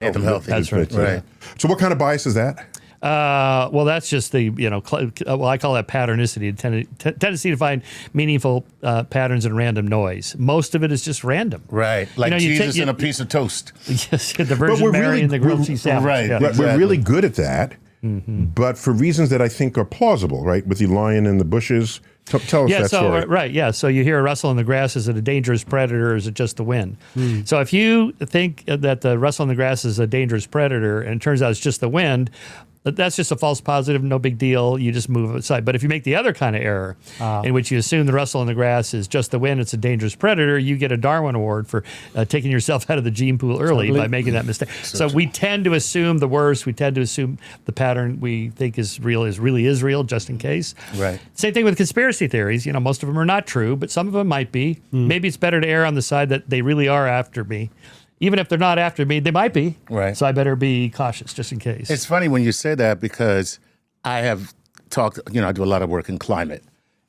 Make them healthy. That's right. Right. So what kind of bias is that? Well, that's just the, I call that patternicity, tendency to find meaningful patterns in random noise. Most of it is just random. Right. Like Jesus and a piece of toast. Yes, the Virgin Mary and the grilled cheese sandwich. Right. Yeah. Exactly. We're really good at that, but for reasons that I think are plausible, right? With the lion in the bushes. Tell us that story. Right, yeah. So you hear a rustle in the grass. Is it a dangerous predator or is it just the wind? So if you think that the rustle in the grass is a dangerous predator and it turns out it's just the wind, that's just a false positive, no big deal. You just move aside. But if you make the other kind of error, in which you assume the rustle in the grass is just the wind, it's a dangerous predator, you get a Darwin Award for taking yourself out of the gene pool early by making that mistake. So we tend to assume the worst. We tend to assume the pattern we think is really is real, just in case. Right. Same thing with conspiracy theories. Most of them are not true, but some of them might be. Maybe it's better to err on the side that they really are after me. Even if they're not after me, they might be. Right. So I better be cautious just in case. It's funny when you say that because I have talked, I do a lot of work in climate.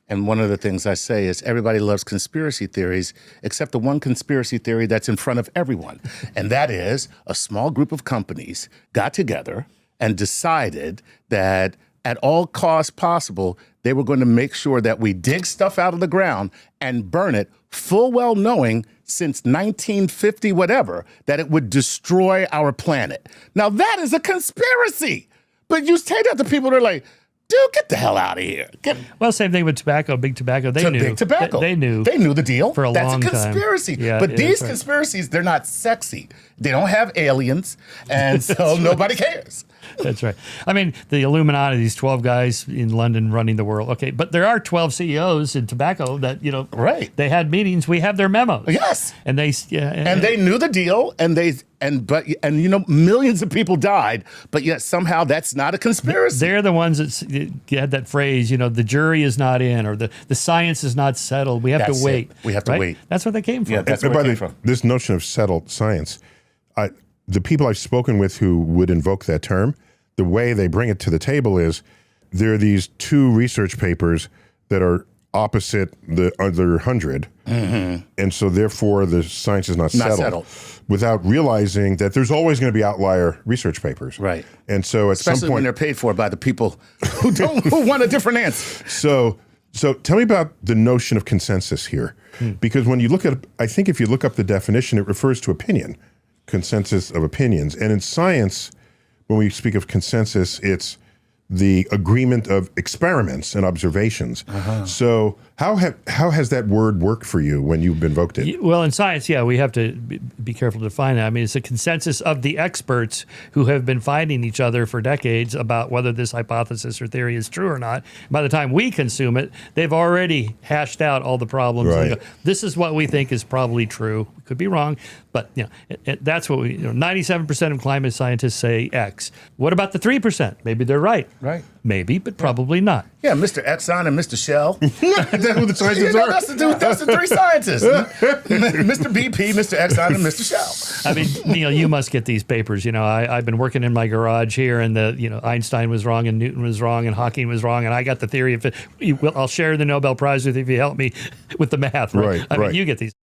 And one of the things I say is everybody loves conspiracy theories, except the one conspiracy theory that's in front of everyone. And that is a small group of companies got together and decided that at all costs possible, they were going to make sure that we dig stuff out of the ground and burn it, full well knowing since 1950 whatever, that it would destroy our planet. Now that is a conspiracy. But you say that to people, they're like, dude, get the hell out of here. Well, same thing with tobacco, big tobacco. They knew. Big tobacco. They knew. They knew the deal. For a long time. That's a conspiracy. Yeah, but these right. conspiracies, they're not sexy. They don't have aliens, and so nobody cares. That's right. I mean, the Illuminati, these 12 guys in London running the world. Okay, but there are 12 CEOs in tobacco that, Right. They had meetings. We have their memos. Yes. And they they knew the deal, and millions of people died, but yet somehow that's not a conspiracy. They're the ones that had that phrase, the jury is not in, or the science is not settled. We have to wait. We have to wait. That's what they came from. Yeah, that's where it came from. This notion of settled science, the people I've spoken with who would invoke that term, the way they bring it to the table is there are these two research papers that are opposite the other 100. And so therefore the science is not settled. Without realizing that there's always going to be outlier research papers. Right. And so at Especially some point, when they're paid for by the people who want a different answer. So tell me about the notion of consensus here. Because when you look at, I think if you look up the definition, it refers to opinion, consensus of opinions. And in science, when we speak of consensus, it's the agreement of experiments and observations. So how has that word worked for you when you've invoked it? Well, in science, we have to be careful to define that. I mean, it's a consensus of the experts who have been fighting each other for decades about whether this hypothesis or theory is true or not. By the time we consume it, they've already hashed out all the problems. Right. And go, this is what we think is probably true. We could be wrong, but that's what 97% of climate scientists say X. What about the 3%? Maybe they're right. Right. Maybe, but probably not. Yeah, Mr. Exxon and Mr. Shell. That's who the scientists are. That's the three scientists. Mr. BP, Mr. Exxon, and Mr. Shell. I mean, Neil, you must get these papers. I've been working in my garage here, and Einstein was wrong, and Newton was wrong, and Hawking was wrong, and I got the theory of it. I'll share the Nobel Prize with you if you help me with the math. Right. I mean, you get these.